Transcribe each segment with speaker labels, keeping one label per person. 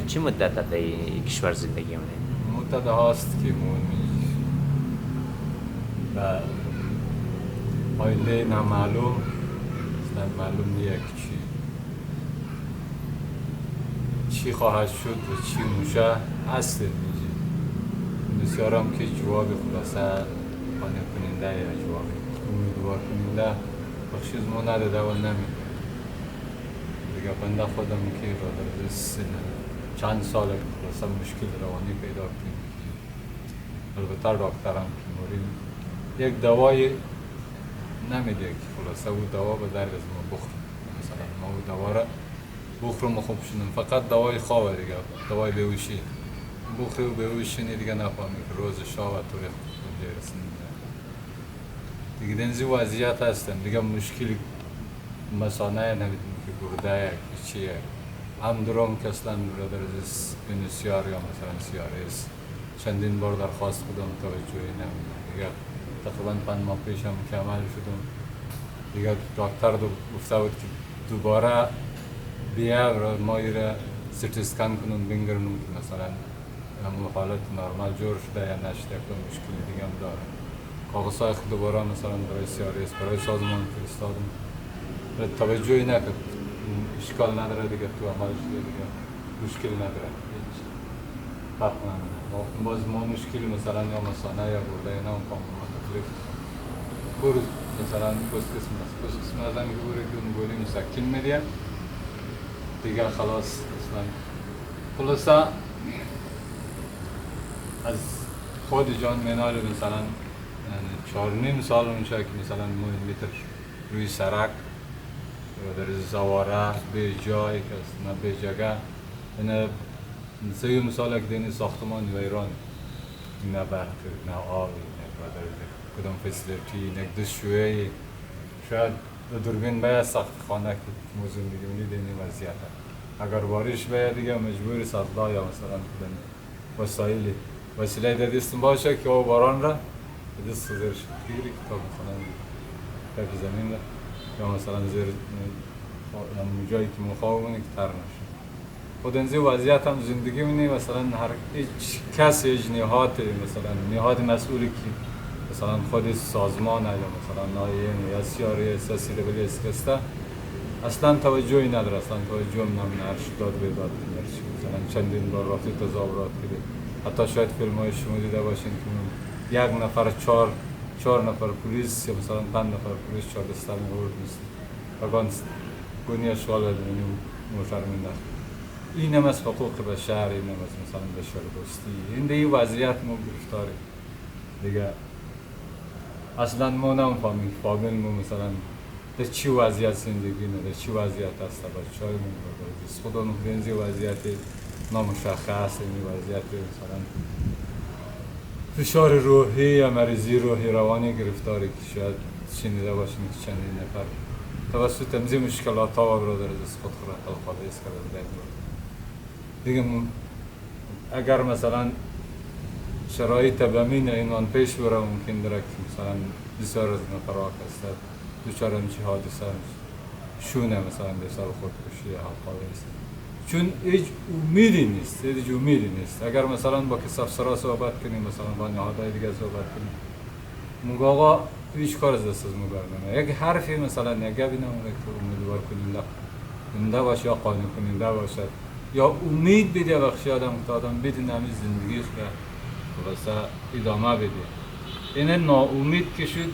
Speaker 1: چی مدت در این کشور زندگی مونه؟
Speaker 2: مدت هاست که مون و آینده نامعلوم، اصلا معلوم نیست چی خواهد شد و چی موشه هست میگه. بسیارم که جواب خلاصه قانع کننده یا جواب امیدوار کننده بخشی از ما نداده و نمیده. دیگه بنده خودم که را در سن چند سال خلاصه مشکل روانی پیدا کنیم. البته دکترم که مورد یک دوای نمیده که خلاصه او دوا به درد از ما بخورم. مثلا ما او دوا را بخورم و خوب شدم، فقط دوای خواب دیگه، دوای بیهوشی بخوری و بیهوشی دیگه نفهمی که روز شب و طوری خود رسید دیگه. دنزی وضعیت هستم دیگه. مشکل مسانه نمیدونم که گرده که چیه. هم درام که اصلا برادر از بینوسیار یا مثلا سیارس چندین بار درخواست خودم توجهی نمیدونم دیگه. تقریبا 5 ماه پیش هم که عمل شدم دیگه. دکتر گفته بود که دوباره بیا و ما را سیتی اسکن کنم بینگرنم که مثلا همون حالت نرمال جور شده یا نشده که مشکلی دیگه هم داره. کاغذهای خود دوباره مثلا برای سیارس برای سازمان فرستادم توجهی نکرد. اشکال نداره دیگه، تو عمل شده دیگه، مشکلی نداره هیچ فرق نداره. باز ما مشکلی مثلا یا مسانه یا برده یا نمیفهم ما تکلیف برو مثلا پست قسم از هم که بوره که اون گولی مسکن میدیم دیگه خلاص. اصلا خلاصه از خود جان منال مثلا 4.5 سال میشه که مثلا ما این متر روی سرک در زواره به جایی که نه به جگه نه 3 سال که دین ساختمان ویران، نه برق نه آبی نه کدام فسیلیتی نه دستشویی. شاید دوربین باید سخت خانه که موزون دیگه منی دینی وضعیت اگر بارش باید دیگه مجبور صدلا یا مثلا وسایلی وسیله در دستم باشه که او باران را به دست زیرش بگیری که تا مثلا کف زمین را یا مثلا زیر جایی که مخواهمونه که تر نشه. خود انزی وضعیت هم زندگی منی مثلا هر هیچ کسی هیچ نهاد مثلا نهاد مسئولی که مثلا خود سازمان یا مثلا نایین یا سیاری اساسی دبلی اسکسته اصلا توجهی نداره. اصلا توجه نمیده. هر داد به داد مثلا چندین بار رفتی تظاهرات کردی. حتی شاید فیلم های شما دیده باشین که 1 نفر 4 نفر پلیس یا مثلا 5 نفر پلیس 4 دسته میورد نیست اگان گونی اشغال بدونی موشر منده. این هم از حقوق بشر، این هم از مثلا بشر دوستی. این دیگه وضعیت ما گرفتاره دیگه. اصلا ما نمیفهمیم فامیل ما مثلا در چی وضعیت زندگی نه، در چی وضعیت هست بچه های من بردازیست. خدا نخدینزی وضعیت نامشخص، این وضعیت مثلا فشار روحی یا مریضی روحی روانی گرفتاری که شاید شنیده باشیم که چندین نفر توسط امزی مشکلات ها و برادر از خود خورد الخواده است کرده دیگه. اگر مثلا شرایط بمین اینان پیش بره ممکن داره که مثلا بسیار از نفرات هست دوچار همچی حادثه شونه مثلا بسیار خودکشی یا حقاقی است چون هیچ امیدی نیست. هیچ امیدی نیست. اگر مثلا با کس افسرها صحبت کنیم مثلا با نهادهای دیگه صحبت کنیم موگه آقا هیچ کار از دست از مو برنامه. یک حرفی مثلا نگه بینمونه که امیدوار کننده باشه یا قانع کننده باشد یا امید بده بخشی آدم که آدم بدونه همین زندگیش را خلاصه ادامه بده. این ناامید که شد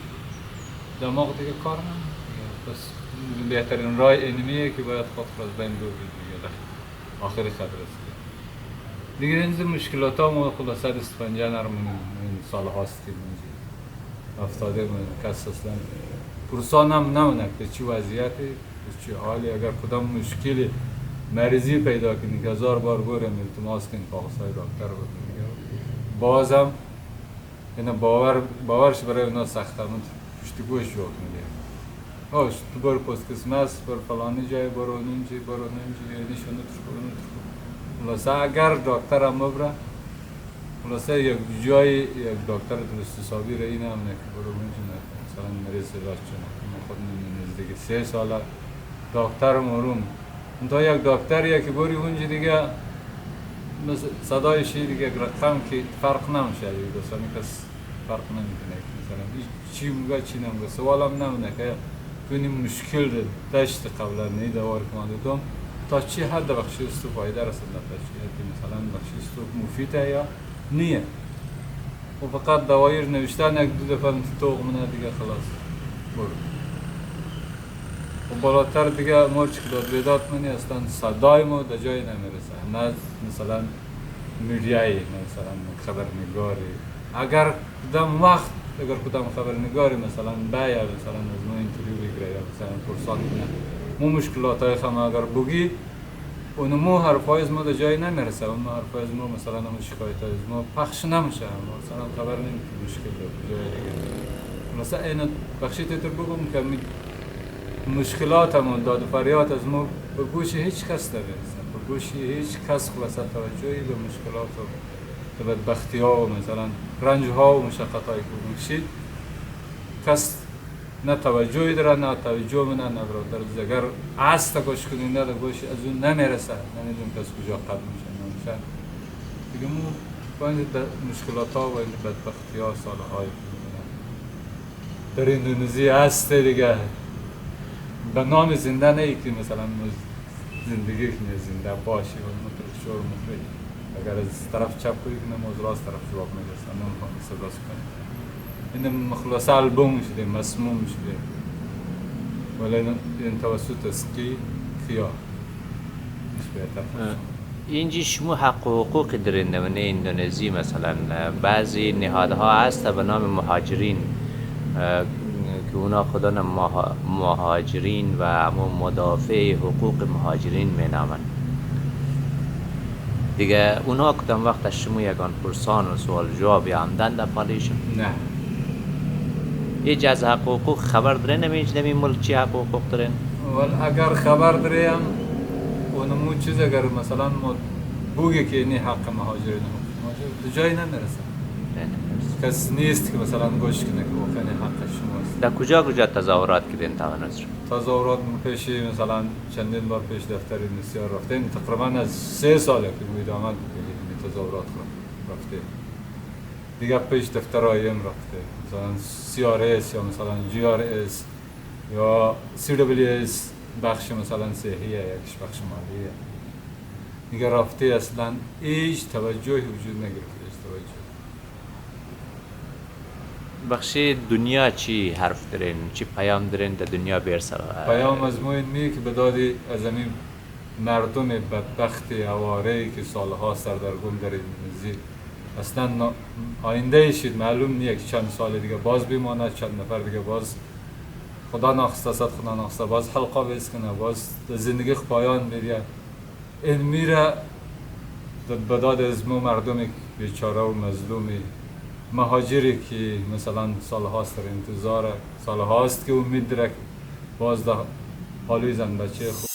Speaker 2: دماغ دیگه کار نمیکنه. بس بهترین راه اینمیه که باید خود را از بین ببرید دیگه. آخر خط رسید دیگه. این مشکلات ها ما خلاصه دست پنجه نرمونیم. این سال هاست که افتاده من کس اصلا پرسان هم نمونه که چی وضعیتی چی حالی. اگر کدام مشکلی مریضی پیدا کنی که 1000 بار بریم التماس کنی کاغذهای دکتر بکنی بازم اینا باورش برای اونا سخته. من پشت گوش جوک میگه هاش تو بر پست قسمت بر فلانی جای برو نینجی اینیشو نترکو. خلاصه اگر دکتر هم ببره خلاصه یک جای یک دکتر درست حسابی را این هم نه که برو نینجی نه مثلا مریض علاج چنه. من خود نزدیک 3 ساله دکتر مروم تا یک دکتریه که بری اونجا دیگه مثل صدایش دیگه رقم که فرق نمیشه دیگه دوستانی کس فرق نمیکنه مثلا چی میگه چی نمیگه سوالم نمونه که تو این مشکل داشت قبلا نیدوار کننده دوم تا چی حد بخشی است تو فایده رسد تا چی حد مثلا بخشی است تو مفیده یا نیه و فقط دوایر نوشتن یک دو دفعه توق منه دیگه خلاص برو و بالاتر دیگه ما چکلات بیدات منی اصلا صدای ما در جای نمیرسه نه مثلا میڈیایی مثلا خبرنگاری اگر کدام وقت اگر کدام خبرنگاری مثلا باید مثلا از ما اینترویو بگیره یا مثلا پرسان کنه مو مشکلات های خم اگر بگی اون مو حرفای از ما در جای نمیرسه اون حرفای از ما مثلا هم شکایت از ما پخش نمیشه مثلا خبر نمیشه مشکل جای دیگه مثلا این بخشی تر بگم که مشکلاتمون داد و فریاد از ما به گوش هیچ کس نمیرسه به گوش هیچ کس خلاص توجهی به مشکلات و به بدبختی ها و مثلا رنج ها و مشقت های که میکشید کس نه توجهی داره نه توجه منه نه برادر اگر عصد گوش کنید نه گوش از اون نمیرسه نمیدونم کس کجا قدم میشه نمیشه دیگه مو با این مشکلات ها و این بدبختی ها سالهای در اندونزی هست دیگه به نام زنده نه که مثلا زندگی کنه زنده باشی و مترشور مفید اگر از طرف چپ کنی کنه موضوع راست طرف جواب میرسه نمیخوام استدراس کنی این مخلصه البوم شده مسموم شده ولی این توسط اسکی خیاه مش بهتر
Speaker 1: اینجا شما حق و حقوق در نمونه اندونزی مثلا بعضی نهادها هست به نام مهاجرین که اونا خودان مهاجرین و همون مدافع حقوق مهاجرین مینامن دیگه اونا کدام وقت از شما یکان پرسان و سوال جواب یا همدن در پالیشن؟
Speaker 2: نه
Speaker 1: هیچ از حق و حقوق خبر دارین نمیج نمی ملک چی حق و حقوق دارین؟
Speaker 2: ولی اگر خبر داریم اونمو چیز اگر مثلا ما بوگه که اینی حق مهاجرین به جایی نمیرسه کس نیست که مثلا گوش کنه که واقعا حق شماست
Speaker 1: در کجا تظاهرات کردین تا نظر؟
Speaker 2: تظاهرات پیشی مثلا چندین بار پیش دفتر نسیار رفتیم تقریبا از 3 ساله که باید آمد این تظاهرات رفتیم دیگه پیش دفتر آیم رفته مثلا CRS یا مثلا GRS یا CWS بخش مثلا صحیه یکش بخش مالیه دیگه رفته اصلا هیچ توجهی وجود نگرفته توجه
Speaker 1: بخشی دنیا چی حرف دارین چی پیام دارین در دنیا برسه
Speaker 2: پیام از ما این میگه که به دادی از این مردم بدبخت عواره‌ای که سالها سردرگم در اندونزی اصلا آینده شید معلوم نیه که چند سال دیگه باز بماند چند نفر دیگه باز خدا ناخسته صد خدا ناخسته باز حلقه بس کنه باز زندگی پایان میره این میره به داد از ما مردم بیچاره و مظلومی مهاجری که مثلا سالهاست در انتظار سالهاست که امید داره باز ده حالی زن بچه